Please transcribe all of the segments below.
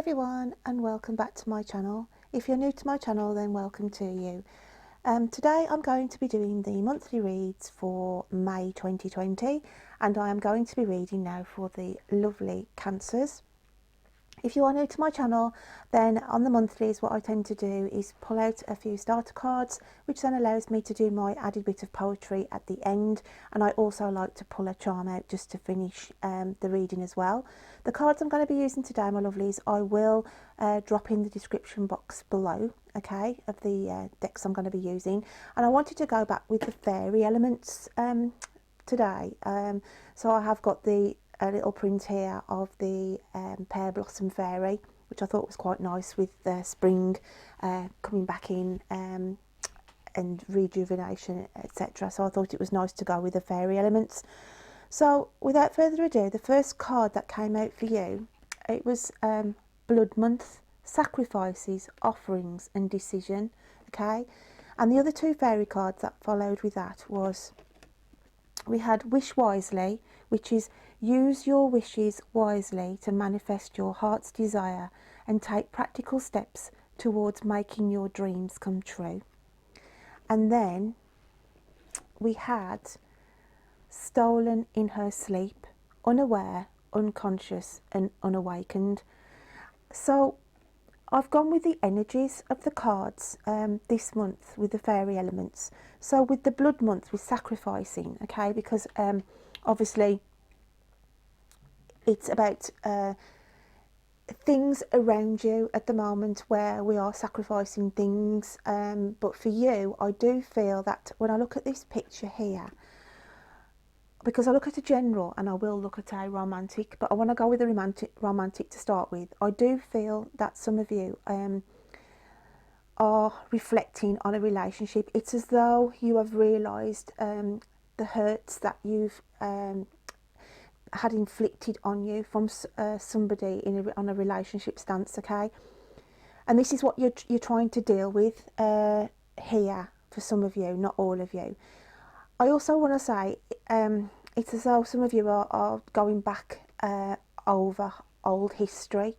everyone, and welcome back to my channel. If you're new to my channel, then welcome to you. Today I'm going to be doing the monthly reads for May 2020, and I am going to be reading now for the lovely Cancers. If you are new to my channel, then on the monthlies what I tend to do is pull out a few starter cards, which then allows me to do my added bit of poetry at the end, and I also like to pull a charm out just to finish the reading as well. The cards I'm going to be using today, my lovelies, I will drop in the description box below, okay, of the decks I'm going to be using. And I wanted to go back with the fairy elements today, so I have got a little print here of the pear blossom fairy, which I thought was quite nice with the spring coming back in and rejuvenation, etc. So I thought it was nice to go with the fairy elements. So without further ado, the first card that came out for you, it was Blood Month, Sacrifices, Offerings and Decision, okay. And the other two fairy cards that followed with that was, we had Wish Wisely, which is use your wishes wisely to manifest your heart's desire and take practical steps towards making your dreams come true. And then we had Stolen in her sleep, unaware, unconscious and unawakened. So I've gone with the energies of the cards this month with the fairy elements. So with the Blood Month, with sacrificing, okay, because obviously it's about things around you at the moment where we are sacrificing things, but for you, I do feel that when I look at this picture here, because I look at a general and I will look at a romantic, but I want to go with a romantic to start with. I do feel that some of you are reflecting on a relationship. It's as though you have realised the hurts that you've had inflicted on you from somebody on a relationship stance, okay? And this is what you're trying to deal with here for some of you, not all of you. I also want to say it's as though some of you are going back over old history,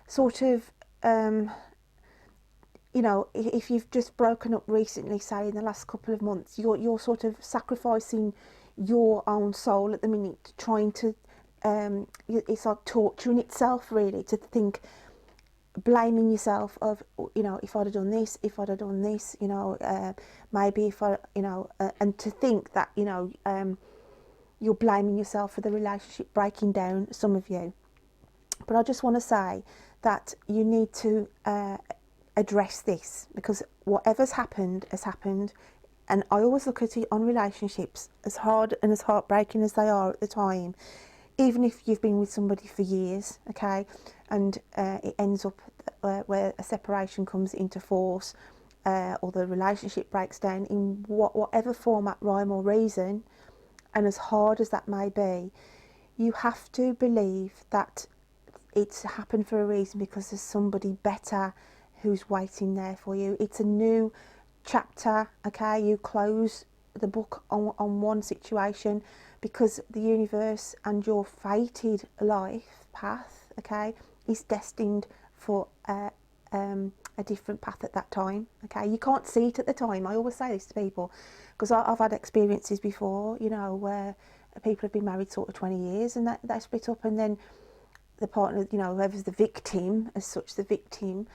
sort of, you know, if you've just broken up recently, say in the last couple of months, you're sort of sacrificing your own soul at the minute, trying to, it's like torturing itself really, to think, blaming yourself of, you know, if I'd have done this, if I'd have done this, you know, maybe if I, you know, and to think that, you know, you're blaming yourself for the relationship breaking down, some of you. But I just want to say that you need to address this, because whatever's happened has happened. And I always look at it on relationships, as hard and as heartbreaking as they are at the time, even if you've been with somebody for years, okay, and it ends up where a separation comes into force, or the relationship breaks down in whatever format, rhyme or reason, and as hard as that may be, you have to believe that it's happened for a reason, because there's somebody better who's waiting there for you. It's a new chapter, okay? You close the book on one situation, because the universe and your fated life path, okay, is destined for a different path at that time, okay? You can't see it at the time. I always say this to people, because I've had experiences before, you know, where people have been married sort of 20 years and they split up, and then the partner, you know, whoever's the victim as such, the victim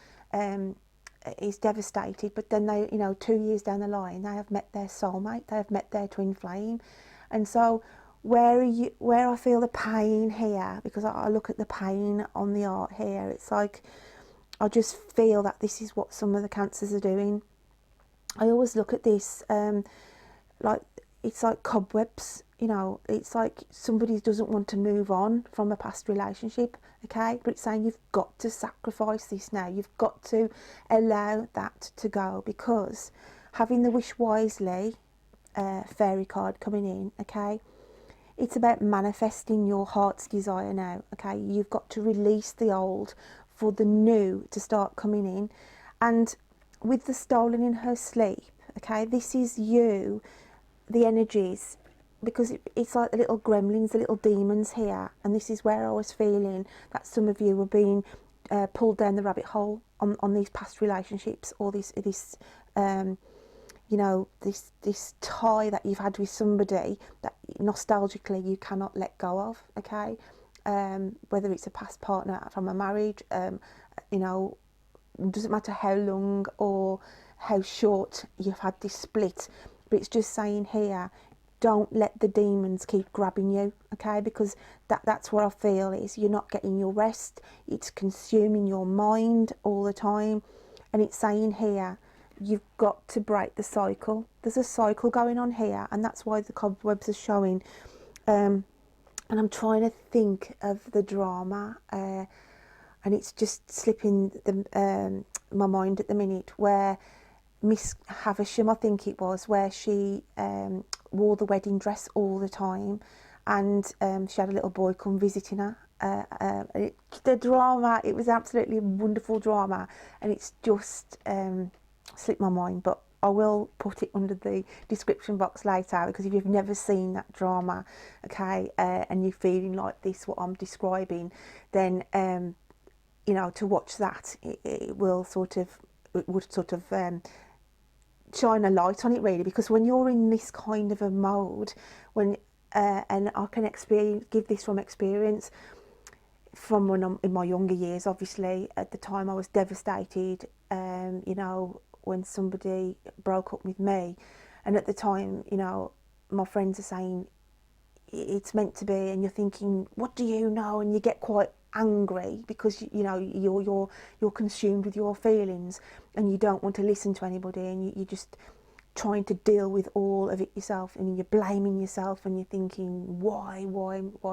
is devastated, but then they, you know, 2 years down the line, they have met their soulmate, they have met their twin flame. And so where I feel the pain here, because I look at the pain on the art here, it's like I just feel that this is what some of the Cancers are doing. I always look at this like it's like cobwebs, you know, it's like somebody doesn't want to move on from a past relationship, okay, but it's saying you've got to sacrifice this now, you've got to allow that to go, because having the Wish Wisely fairy card coming in, okay, it's about manifesting your heart's desire now, okay? You've got to release the old for the new to start coming in. And with the Stolen in her sleep, okay, this is you, the energies, because it's like the little gremlins, the little demons here, and this is where I was feeling that some of you were being pulled down the rabbit hole on these past relationships, or this you know, this tie that you've had with somebody that nostalgically you cannot let go of, okay? Whether it's a past partner from a marriage, you know, doesn't matter how long or how short you've had this split, but it's just saying here, don't let the demons keep grabbing you, okay? Because that's what I feel is you're not getting your rest. It's consuming your mind all the time. And it's saying here, you've got to break the cycle. There's a cycle going on here, and that's why the cobwebs are showing. And I'm trying to think of the drama, and it's just slipping my mind at the minute, where Miss Havisham, I think it was, where she wore the wedding dress all the time, and she had a little boy come visiting her. The drama, it was absolutely wonderful drama, and it's just slipped my mind, but I will put it under the description box later, because if you've never seen that drama, okay, and you're feeling like this, what I'm describing, then you know, to watch that, it would sort of shine a light on it, really, because when you're in this kind of a mode, when and I can give this from experience, from when I'm in my younger years. Obviously at the time I was devastated, you know, when somebody broke up with me, and at the time, you know, my friends are saying it's meant to be, and you're thinking, what do you know, and you get quite angry because you know you're consumed with your feelings, and you don't want to listen to anybody, and you're just trying to deal with all of it yourself, and you're blaming yourself, and you're thinking, why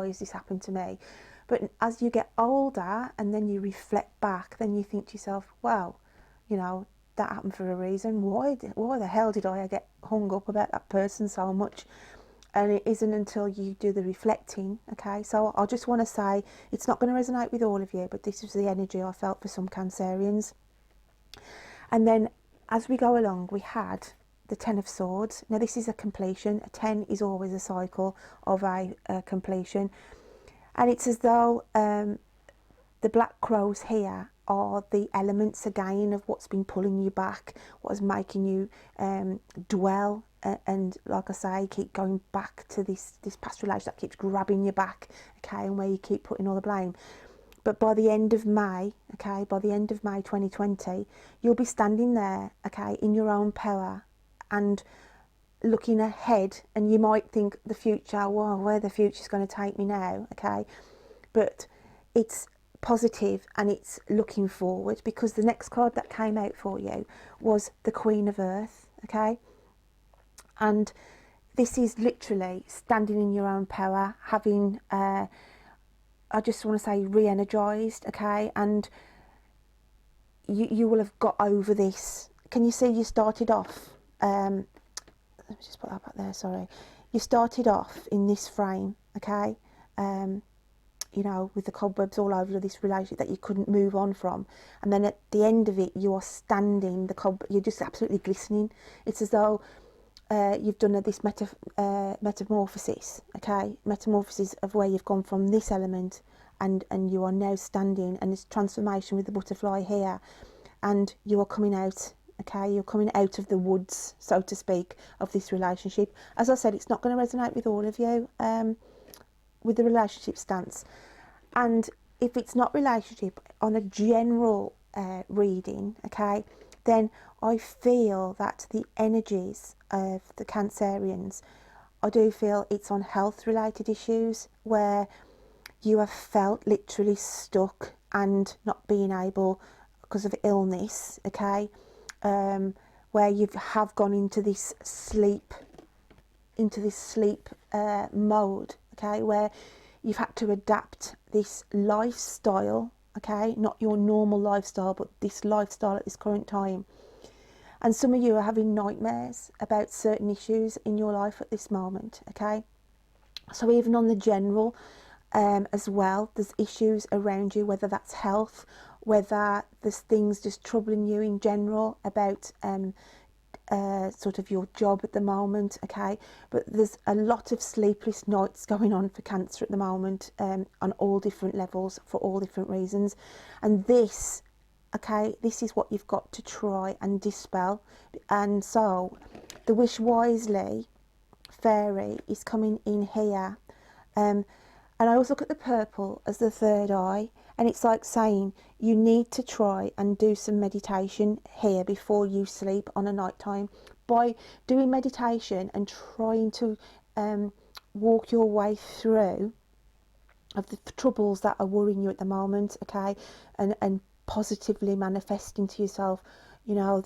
has this happened to me? But as you get older and then you reflect back, then you think to yourself, well, you know, that happened for a reason. Why the hell did I get hung up about that person so much? And it isn't until you do the reflecting, okay? So I just want to say, it's not going to resonate with all of you, but this is the energy I felt for some Cancerians. And then as we go along, we had the Ten of Swords. Now this is a completion. A 10 is always a cycle of a completion. And it's as though the black crows here are the elements again of what's been pulling you back, what is making you dwell, and like I say, keep going back to this past relationship that keeps grabbing you back, okay, and where you keep putting all the blame. But by the end of May, okay, by the end of May 2020, you'll be standing there, okay, in your own power and looking ahead, and you might think the future, well, where the future's going to take me now, okay, but it's positive and it's looking forward, because the next card that came out for you was the Queen of Earth, okay, and this is literally standing in your own power, having I just want to say re-energized, okay, and you will have got over this. Can you see you started off, let me just put that back there, sorry, you started off in this frame, okay, you know, with the cobwebs all over this relationship that you couldn't move on from, and then at the end of it you are standing, you're just absolutely glistening. It's as though you've done this metamorphosis, okay, metamorphosis of where you've gone from this element, and you are now standing, and it's transformation with the butterfly here, and you are coming out, okay, you're coming out of the woods, so to speak, of this relationship. As I said, it's not going to resonate with all of you with the relationship stance, and if it's not relationship, on a general reading, okay, then I feel that the energies of the Cancerians, I do feel it's on health related issues, where you have felt literally stuck and not being able, because of illness, okay, where you have gone into this sleep mode, okay, where you've had to adapt this lifestyle, okay, not your normal lifestyle, but this lifestyle at this current time. And some of you are having nightmares about certain issues in your life at this moment, okay. So even on the general as well, there's issues around you, whether that's health, whether there's things just troubling you in general about sort of your job at the moment, okay? But there's a lot of sleepless nights going on for Cancer at the moment, on all different levels, for all different reasons. And this, okay, this is what you've got to try and dispel. And so the Wish Wisely fairy is coming in here, and I always look at the purple as the third eye, and it's like saying you need to try and do some meditation here before you sleep on a night time. By doing meditation and trying to walk your way through of the troubles that are worrying you at the moment, okay, and positively manifesting to yourself, you know,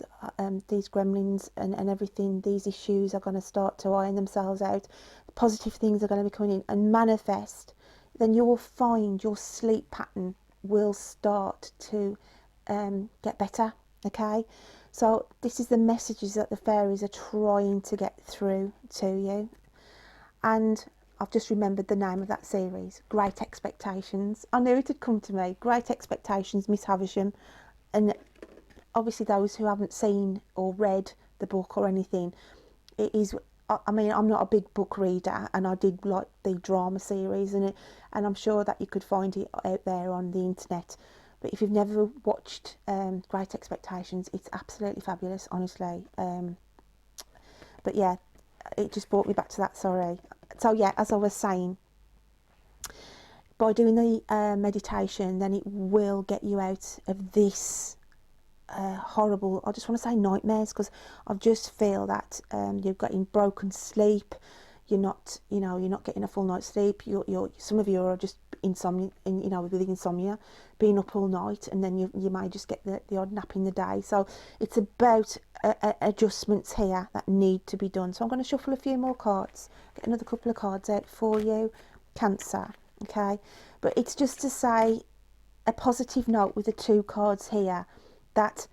these gremlins and everything, these issues are going to start to iron themselves out, positive things are going to be coming in, and manifest, then you will find your sleep pattern will start to get better, okay? So this is the messages that the fairies are trying to get through to you. And I've just remembered the name of that series, Great Expectations. I knew it had come to me. Great Expectations, Miss Havisham. And obviously those who haven't seen or read the book or anything, it is, I mean, I'm not a big book reader, and I did like the drama series, and I'm sure that you could find it out there on the internet. But if you've never watched Great Expectations, it's absolutely fabulous, honestly. But yeah, it just brought me back to that, sorry. So yeah, as I was saying, by doing the meditation, then it will get you out of this horrible, I just want to say nightmares, because I just feel that you've got in broken sleep, you're not, you know, you're not getting a full night's sleep, you're some of you are just insomnia, you know, with insomnia, being up all night, and then you may just get the odd nap in the day. So it's about adjustments here that need to be done. So I'm going to shuffle a few more cards, get another couple of cards out for you, Cancer, okay? But it's just to say a positive note with the two cards here, that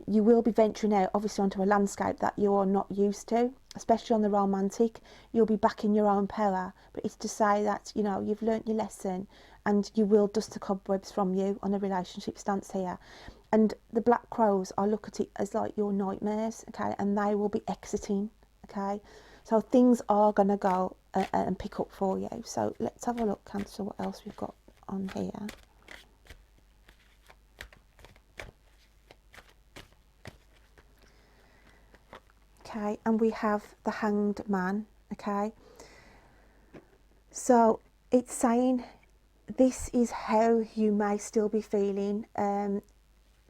you will be venturing out, obviously, onto a landscape that you're not used to, especially on the romantic. You'll be back in your own power, but it's to say that, you know, you've learnt your lesson, and you will dust the cobwebs from you on a relationship stance here. And the black crows, I look at it as like your nightmares, okay, and they will be exiting, okay? So things are going to go and pick up for you. So let's have a look, Cancer, what else we've got on here. Okay, and we have the Hanged Man, okay? So it's saying this is how you may still be feeling,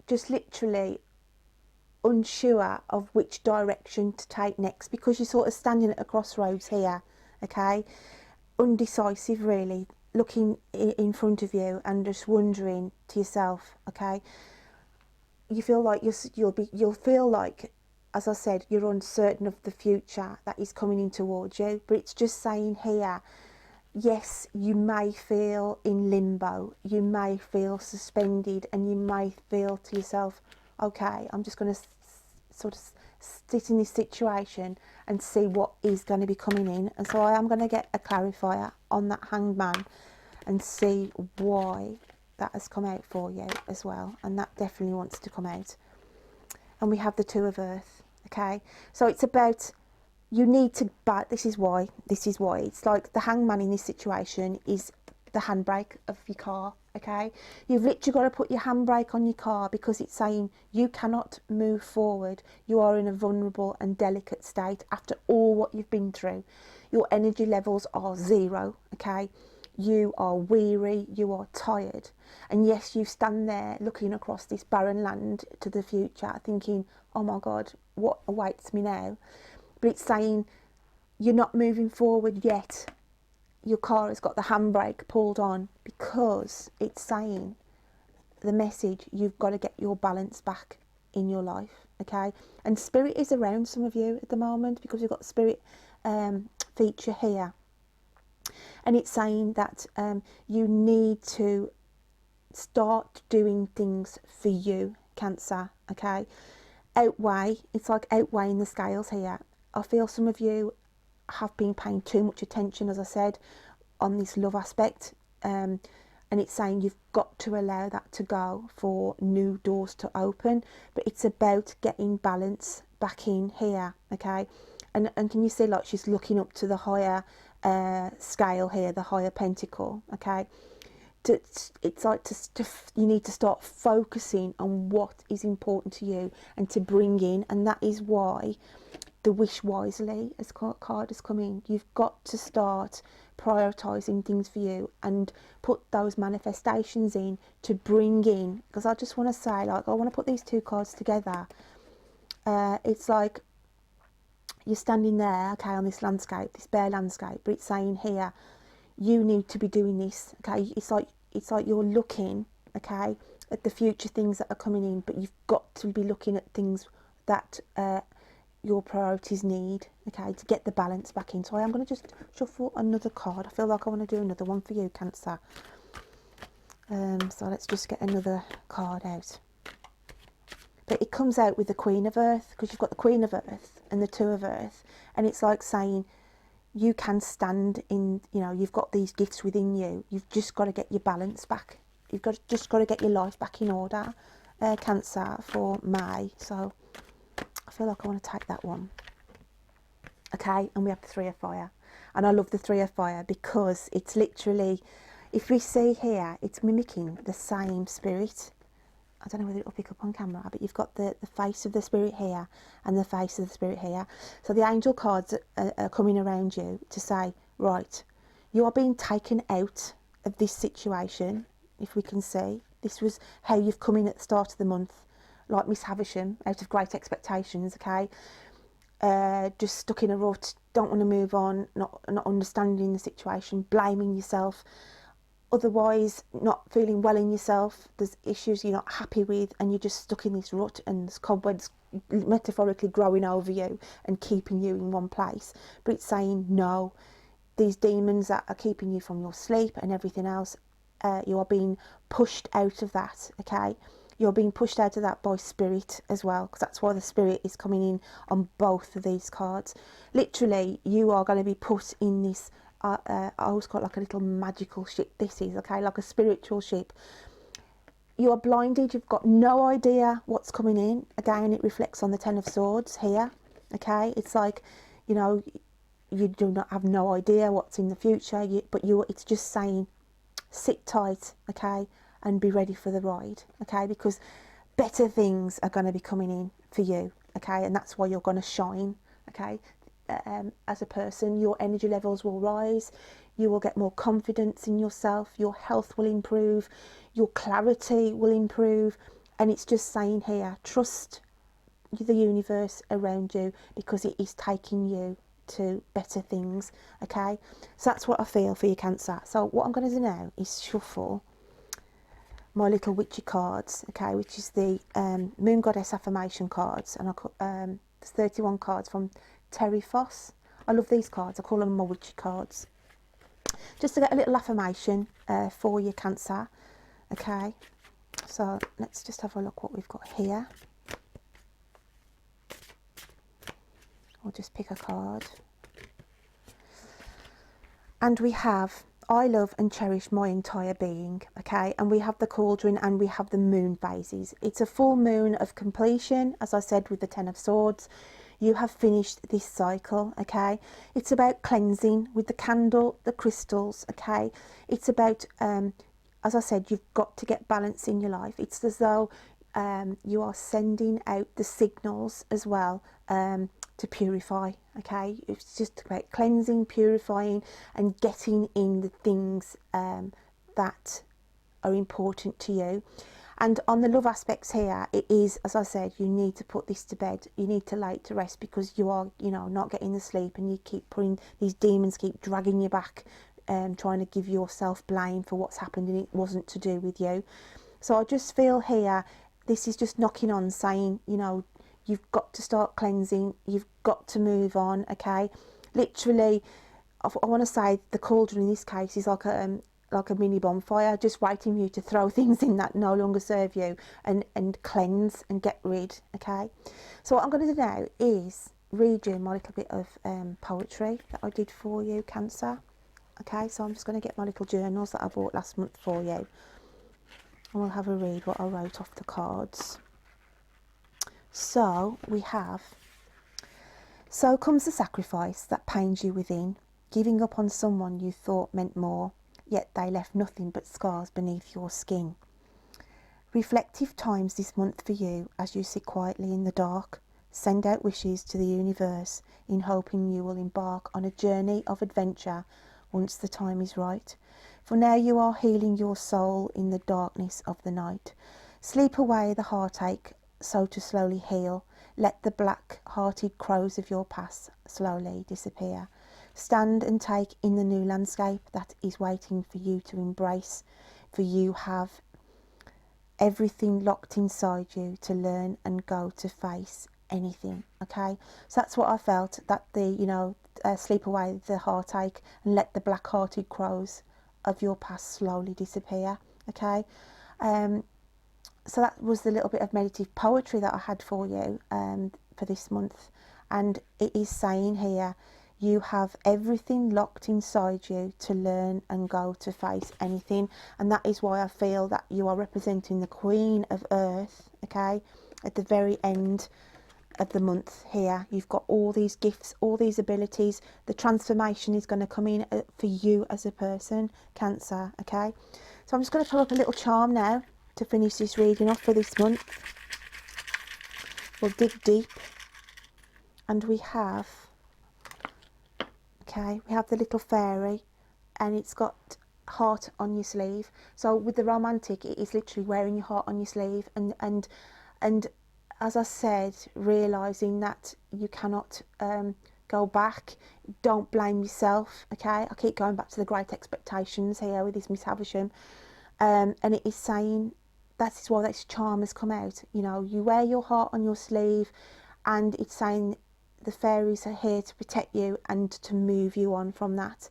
just literally unsure of which direction to take next, because you're sort of standing at a crossroads here, okay? Undecisive, really, looking in front of you and just wondering to yourself, okay? You feel like you'll feel like, as I said, you're uncertain of the future that is coming in towards you. But it's just saying here, yes, you may feel in limbo, you may feel suspended, and you may feel to yourself, okay, I'm just going to sort of sit in this situation and see what is going to be coming in. And so I am going to get a clarifier on that Hanged Man and see why that has come out for you as well. And that definitely wants to come out. And we have the Two of Earth, okay? So it's about, you need to, but this is why, it's like the hangman in this situation is the handbrake of your car, okay? You've literally got to put your handbrake on your car, because it's saying you cannot move forward. You are in a vulnerable and delicate state after all what you've been through. Your energy levels are zero, okay? You are weary, you are tired, and yes, you stand there looking across this barren land to the future thinking, oh my God, what awaits me now? But it's saying you're not moving forward yet. Your car has got the handbrake pulled on, because it's saying the message, you've got to get your balance back in your life, okay? And Spirit is around some of you at the moment, because we've got Spirit feature here. And it's saying that you need to start doing things for you, Cancer, okay? It's like outweighing the scales here. I feel some of you have been paying too much attention, as I said, on this love aspect. and it's saying you've got to allow that to go for new doors to open. But it's about getting balance back in here, okay? And can you see, like, she's looking up to the higher scale here, the higher pentacle, okay? It's like you need to start focusing on what is important to you and to bring in, and that is why the wish wisely as card has come in. You've got to start prioritizing things for you and put those manifestations in to bring in, because I just want to say, like, I want to put these two cards together. It's like you're standing there, okay, on this landscape, this bare landscape, but it's saying here, you need to be doing this, okay? It's like you're looking, okay, at the future things that are coming in, but you've got to be looking at things that your priorities need, okay, to get the balance back in. So I am going to just shuffle another card. I feel like I want to do another one for you, Cancer. So let's just get another card out. But it comes out with the Queen of Earth, because you've got the Queen of Earth and the Two of Earth, and it's like saying you can stand in, you know, you've got these gifts within you. You've just got to get your balance back. You've just got to get your life back in order, Cancer, for May. So I feel like I want to take that one. Okay, and we have the Three of Fire. And I love the Three of Fire because it's literally, if we see here, it's mimicking the same spirit. I don't know whether it'll pick up on camera, but you've got the face of the spirit here and the face of the spirit here. So the angel cards are coming around you to say, right, you are being taken out of this situation, if we can see. This was how you've come in at the start of the month, like Miss Havisham, out of great expectations, okay? Just stuck in a rut, don't want to move on, not understanding the situation, blaming yourself, otherwise not feeling well in yourself. There's issues you're not happy with, and you're just stuck in this rut, and there's cobwebs metaphorically growing over you and keeping you in one place. But it's saying no, these demons that are keeping you from your sleep and everything else, you are being pushed out of that, okay? You're being pushed out of that by spirit as well, because that's why the spirit is coming in on both of these cards. Literally, you are going to be put in this, I always call it like a little magical ship. This is, okay, like a spiritual ship. You are blinded, you've got no idea what's coming in. Again, it reflects on the Ten of Swords here, okay? It's like, you know, you do not have no idea what's in the future, but it's just saying, sit tight, okay, and be ready for the ride, okay, because better things are going to be coming in for you, okay, and that's why you're going to shine, okay. As a person, your energy levels will rise, you will get more confidence in yourself, your health will improve, your clarity will improve, and it's just saying here, trust the universe around you, because it is taking you to better things, okay. So that's what I feel for you, Cancer. So what I'm going to do now is shuffle my little witchy cards, okay, which is the Moon Goddess Affirmation cards, and there's 31 cards from Terri Foss. I love these cards, I call them my witchy cards, just to get a little affirmation for you, Cancer, okay. So let's just have a look what we've got here. I'll just pick a card. And we have, I love and cherish my entire being, okay, and we have the cauldron and we have the moon phases. It's a full moon of completion, as I said with the Ten of Swords. You have finished this cycle, okay. It's about cleansing with the candle, the crystals, okay. It's about, as I said, you've got to get balance in your life. It's as though you are sending out the signals as well, to purify, okay. It's just about cleansing, purifying, and getting in the things that are important to you. And on the love aspects here, it is, as I said, you need to put this to bed, you need to lay it to rest, because you are, you know, not getting the sleep, and you keep putting, these demons keep dragging you back, trying to give yourself blame for what's happened, and it wasn't to do with you. So I just feel here, this is just knocking on, saying, you know, you've got to start cleansing, you've got to move on, okay. Literally, I want to say the cauldron in this case is like a mini bonfire, just waiting for you to throw things in that no longer serve you, and cleanse and get rid, okay. So what I'm going to do now is read you my little bit of poetry that I did for you, Cancer, Okay, so I'm just going to get my little journals that I bought last month for you, and we'll have a read what I wrote off the cards. So we have, so comes the sacrifice that pains you within, giving up on someone you thought meant more, yet they left nothing but scars beneath your skin. Reflective times this month for you as you sit quietly in the dark. Send out wishes to the universe in hoping you will embark on a journey of adventure once the time is right. For now you are healing your soul in the darkness of the night. Sleep away the heartache so to slowly heal. Let the black-hearted crows of your past slowly disappear. Stand and take in the new landscape that is waiting for you to embrace, for you have everything locked inside you to learn and go to face anything. Okay, so that's what I felt, that the sleep away the heartache and let the black-hearted crows of your past slowly disappear. Okay, so that was the little bit of meditative poetry that I had for you for this month, and it is saying here, you have everything locked inside you to learn and go to face anything. And that is why I feel that you are representing the Queen of Earth. Okay, at the very end of the month here, you've got all these gifts, all these abilities. The transformation is going to come in for you as a person, Cancer. Okay, so I'm just going to pull up a little charm now to finish this reading off for this month. We'll dig deep, and we have, okay, we have the little fairy, and it's got heart on your sleeve. So with the romantic, it is literally wearing your heart on your sleeve, and as I said, realizing that you cannot go back. Don't blame yourself. Okay, I keep going back to the Great Expectations here with this Miss Havisham, and it is saying that is why this charm has come out. You know, you wear your heart on your sleeve, and it's saying the fairies are here to protect you and to move you on from that.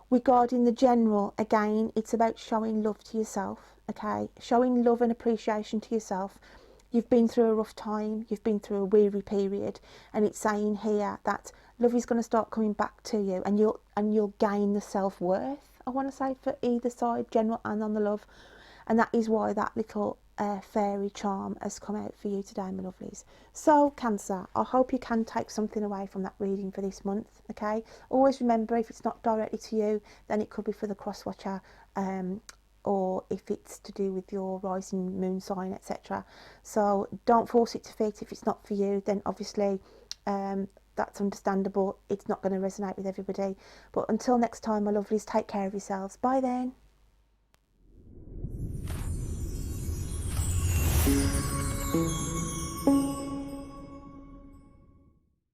Regarding the general, again, it's about showing love to yourself. Okay, showing love and appreciation to yourself. You've been through a rough time, you've been through a weary period, and it's saying here that love is going to start coming back to you, and you'll gain the self-worth, I want to say, for either side, general and on the love. And that is why that little fairy charm has come out for you today, my lovelies. So Cancer, I hope you can take something away from that reading for this month. Okay, always remember, if it's not directly to you, then it could be for the cross watcher, or if it's to do with your rising moon sign, etc. So don't force it to fit. If it's not for you, then obviously that's understandable. It's not going to resonate with everybody. But until next time, my lovelies, take care of yourselves. Bye then.